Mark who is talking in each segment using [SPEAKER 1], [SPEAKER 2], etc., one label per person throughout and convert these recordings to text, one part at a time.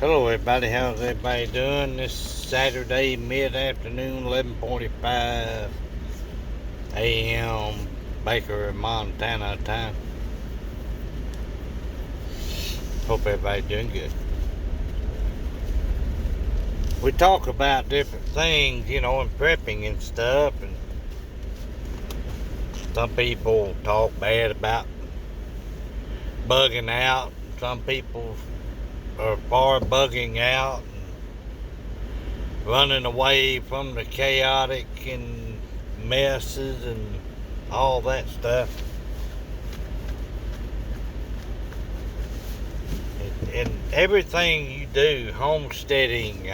[SPEAKER 1] Hello everybody, how's everybody doing? This Saturday mid-afternoon, 11:45 a.m. Baker, Montana time. Hope everybody's doing good. We talk about different things, and prepping and stuff, and some people talk bad about bugging out. Some people are for bugging out and running away from the chaotic and messes and all that stuff. And everything you do, homesteading,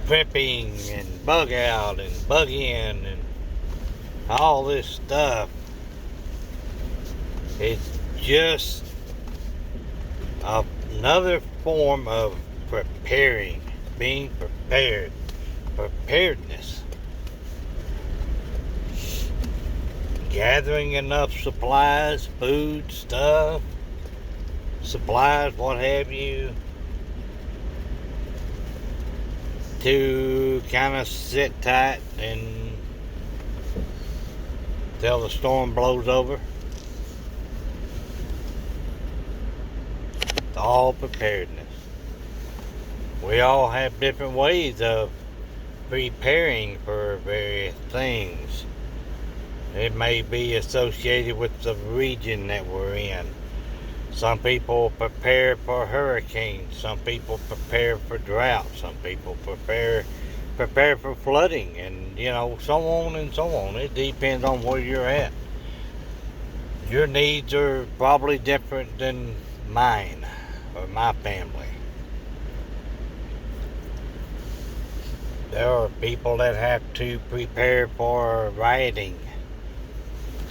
[SPEAKER 1] prepping, and bug out, and bug in, and all this stuff, it's just another form of preparing, being prepared, preparedness. Gathering enough supplies, food, stuff, supplies, what have you, to kind of sit tight and till the storm blows over. It's all preparedness. We all have different ways of preparing for various things. It may be associated with the region that we're in. Some people prepare for hurricanes. Some people prepare for drought. Some people prepare for flooding, and so on and so on. It depends on where you're at. Your needs are probably different than mine or my family. There are people that have to prepare for rioting,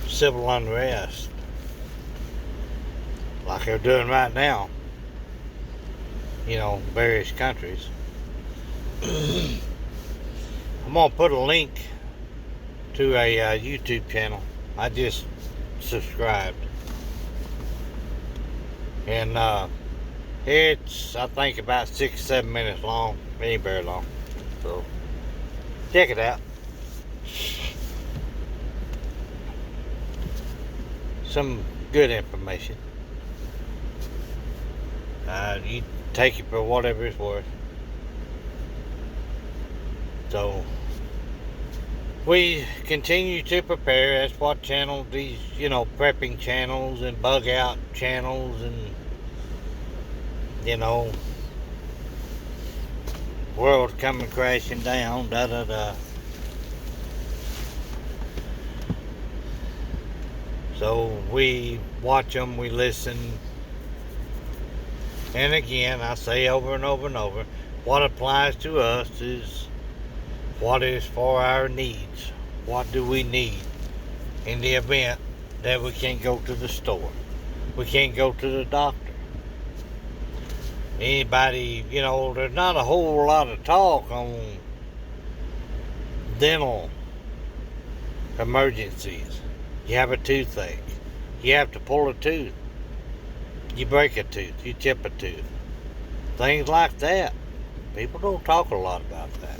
[SPEAKER 1] civil unrest, like they're doing right now, various countries. I'm going to put a link to a YouTube channel. I just subscribed. And it's, I think, about 6-7 minutes long. It ain't very long. So, check it out. Some good information. You take it for whatever it's worth. So, we continue to prepare. That's what channel these, prepping channels and bug out channels and, world's coming crashing down, da da da. So we watch them, we listen. And again, I say over and over and over, what applies to us is what is for our needs. What do we need in the event that we can't go to the store? We can't go to the doctor. Anybody, there's not a whole lot of talk on dental emergencies. You have a toothache. You have to pull a tooth. You break a tooth. You chip a tooth. Things like that. People don't talk a lot about that.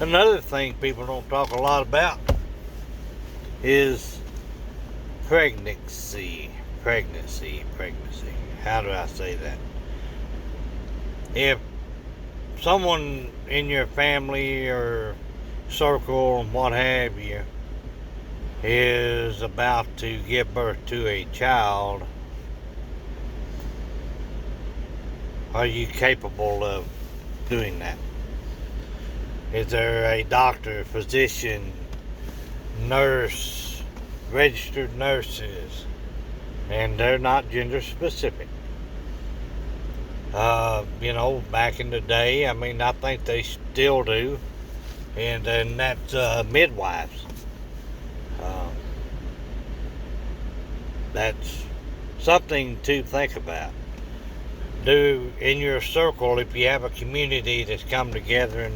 [SPEAKER 1] Another thing people don't talk a lot about is pregnancy. Pregnancy. How do I say that? If someone in your family or circle, what have you, is about to give birth to a child, are you capable of doing that? Is there a doctor, physician, nurse, registered nurses, and they're not gender specific? Back in the day, I think they still do, and then that's midwives. That's something to think about. Do in your circle, if you have a community that's come together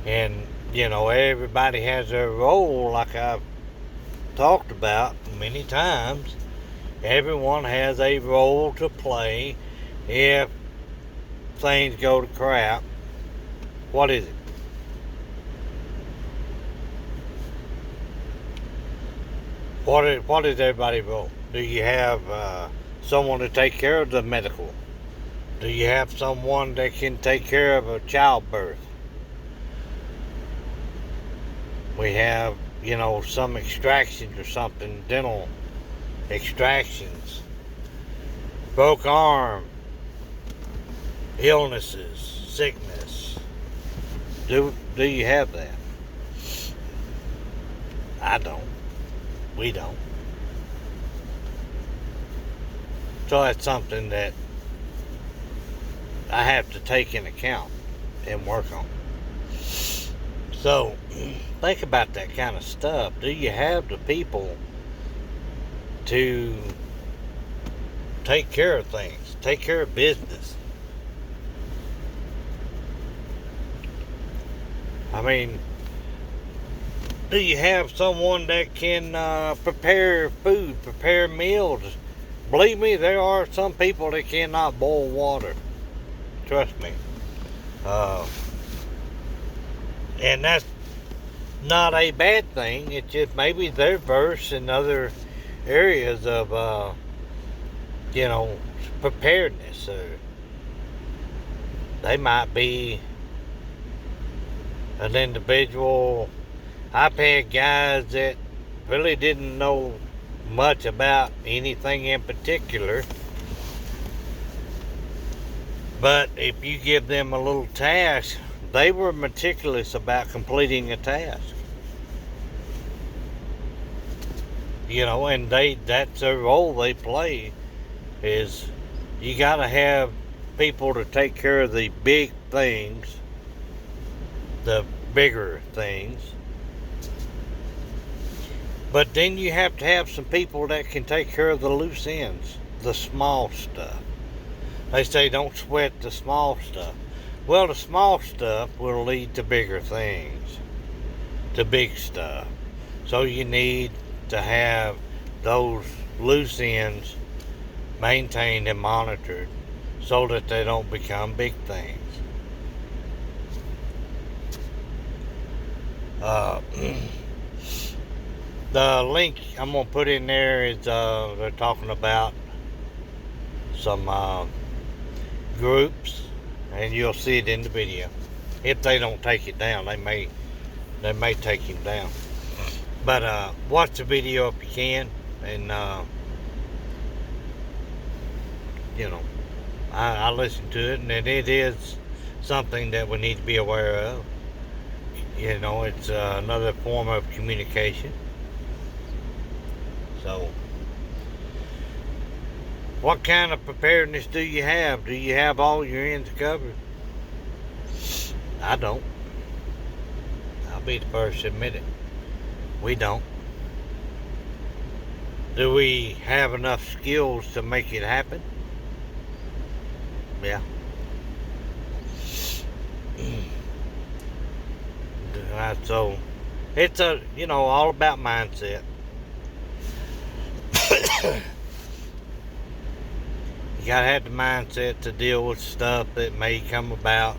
[SPEAKER 1] and everybody has their role, like I've talked about many times. Everyone has a role to play if things go to crap, what is it? What is everybody vote? Do you have someone to take care of the medical? Do you have someone that can take care of a childbirth? We have, some extractions or something, dental extractions, broke arm, illnesses, sickness. Do you have that? I don't. We don't. So that's something that I have to take into account and work on. So think about that kind of stuff. Do you have the people to take care of things, take care of business? I mean, do you have someone that can prepare food, prepare meals? Believe me, there are some people that cannot boil water. Trust me. And that's not a bad thing. It's just maybe they're versed in other areas of, preparedness. Or they might be an individual. I've had guys that really didn't know much about anything in particular, but if you give them a little task, they were meticulous about completing a task. And that's their role they play, is you gotta have people to take care of the big things, the bigger things. But then you have to have some people that can take care of the loose ends, the small stuff. They say don't sweat the small stuff. Well, the small stuff will lead to bigger things, to big stuff. So you need to have those loose ends maintained and monitored so that they don't become big things. The link I'm going to put in there is they're talking about some groups, and you'll see it in the video. If they don't take it down, they may take him down. But watch the video if you can, and I listen to it, and it is something that we need to be aware of. It's another form of communication. So, what kind of preparedness do you have? Do you have all your ends covered? I don't. I'll be the first to admit it. We don't. Do we have enough skills to make it happen? Yeah. So, it's all about mindset. You gotta have the mindset to deal with stuff that may come about.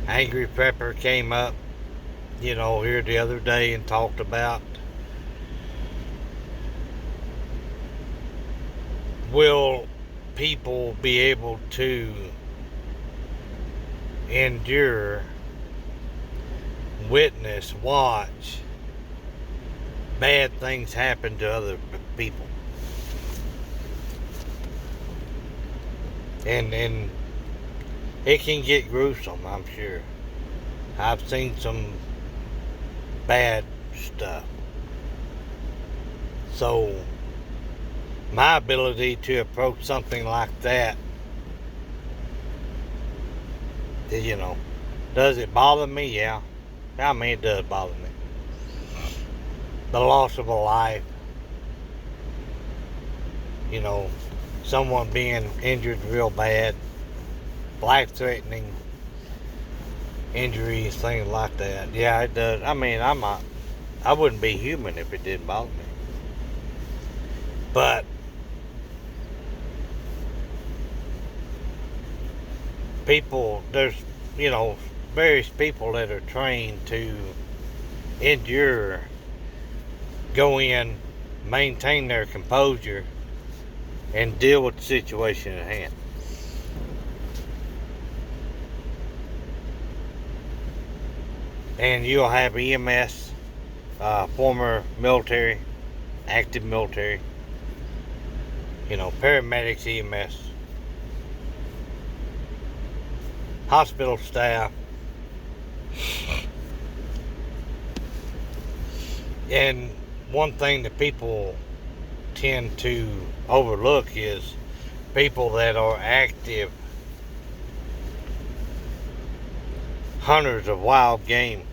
[SPEAKER 1] Angry Prepper came up, here the other day and talked about, will people be able to endure, witness, watch bad things happen to other people? And it can get gruesome, I'm sure. I've seen some bad stuff. So my ability to approach something like that, does it bother me? Yeah. I mean, it does bother me. The loss of a life, someone being injured real bad, life-threatening injuries, things like that. Yeah, it does. I mean, I wouldn't be human if it didn't bother me. But there's, you know, various people that are trained to endure, go in, maintain their composure, and deal with the situation at hand. And you'll have EMS, former military, active military, you know, paramedics, EMS, hospital staff, and one thing that people tend to overlook is people that are active hunters of wild game.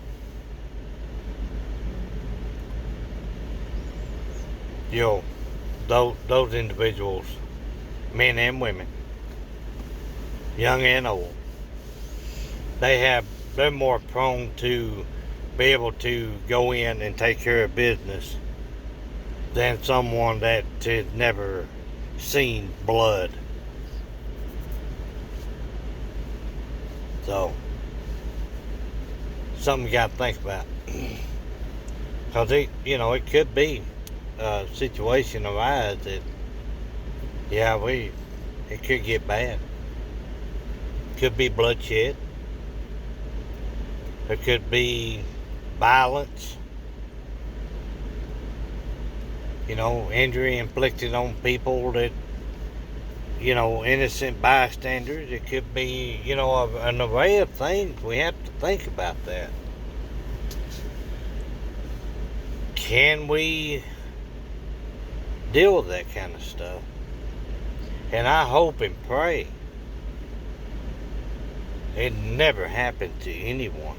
[SPEAKER 1] You know, those individuals, men and women, young and old, they're more prone to be able to go in and take care of business than someone that had never seen blood. So, something you got to think about. Because it could be a situation arise that, it could get bad. Could be bloodshed. There could be violence. Injury inflicted on people that, innocent bystanders. It could be, an array of things. We have to think about that. Can we deal with that kind of stuff? And I hope and pray it never happened to anyone.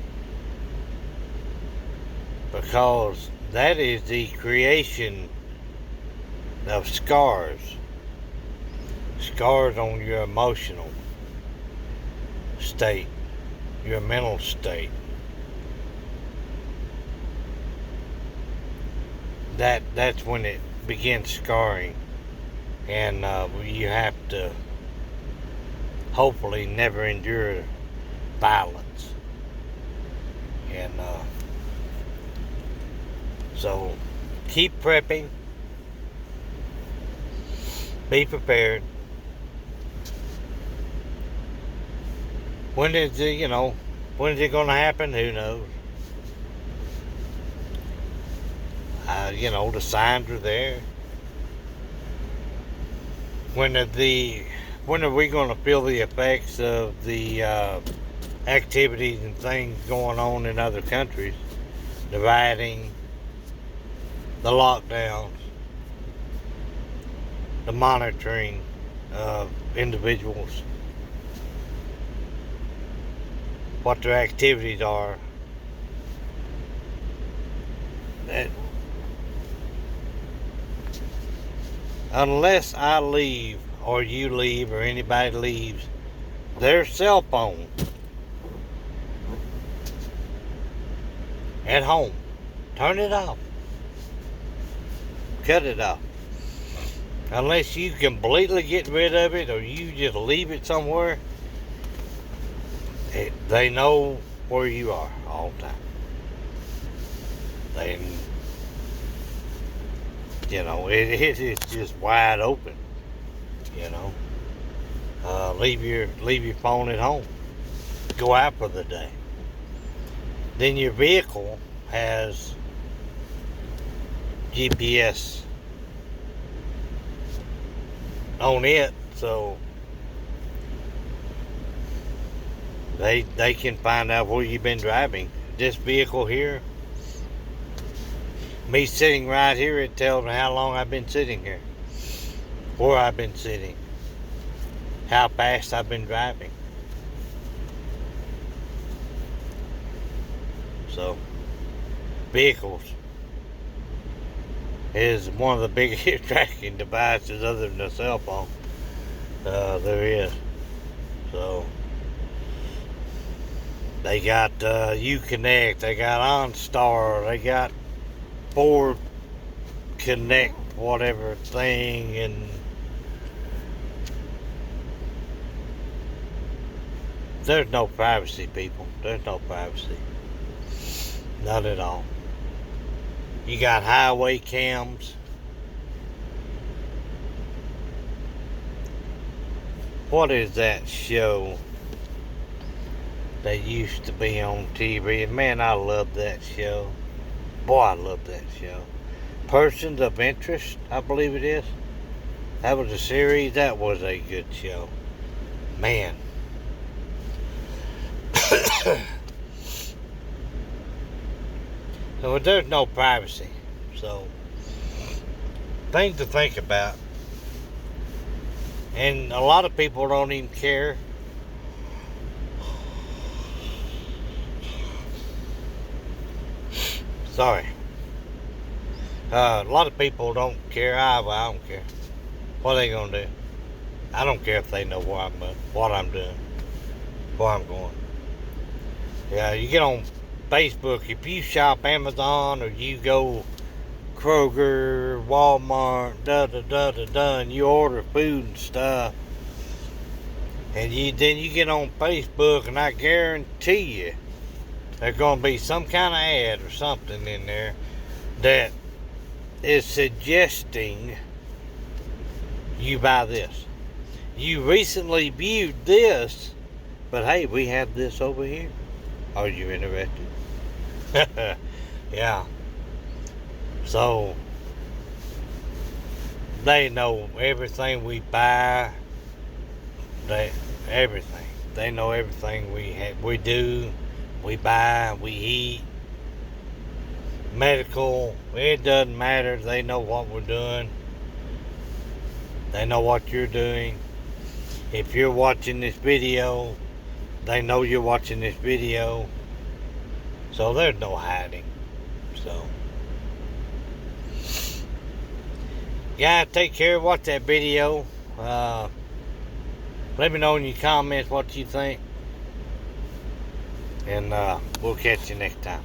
[SPEAKER 1] Because that is the creation of scars. Scars on your emotional state, your mental state. That's when it begins scarring. And you have to hopefully never endure violence. And so keep prepping. Be prepared. When is it going to happen? Who knows? The signs are there. When are we going to feel the effects of the activities and things going on in other countries? The rioting, the lockdowns, the monitoring of individuals, what their activities are. Unless I leave, or you leave, or anybody leaves their cell phone at home, turn it off. Cut it off. Unless you completely get rid of it, or you just leave it somewhere, they know where you are all the time. It's just wide open. Leave your phone at home. Go out for the day. Then your vehicle has GPS on it, so they can find out where you've been driving. This vehicle here, me sitting right here, it tells me how long I've been sitting here, where I've been sitting, how fast I've been driving. So, vehicles is one of the biggest tracking devices other than a cell phone there is. So, they got Uconnect, they got OnStar, they got Ford Connect, whatever thing, and there's no privacy, people. There's no privacy. Not at all. You got highway cams. What is that show that used to be on TV? Man, I love that show. Boy, I love that show. Persons of Interest, I believe it is. That was a series. That was a good show. Man. So there's no privacy. So, things to think about. And a lot of people don't even care. Sorry. A lot of people don't care. I don't care. What are they gonna do? I don't care if they know what I'm doing, where I'm going. Yeah, you get on Facebook. If you shop Amazon or you go Kroger, Walmart, and you order food and stuff, and then you get on Facebook, and I guarantee you there's gonna be some kind of ad or something in there that is suggesting you buy this. You recently viewed this, but hey, we have this over here. Are you interested? Yeah. So, they know everything we buy. Everything. They know everything we do, we buy, we eat. Medical, it doesn't matter. They know what we're doing. They know what you're doing. If you're watching this video, they know you're watching this video. So there's no hiding. So, yeah, take care. Watch that video. Let me know in your comments what you think. And we'll catch you next time.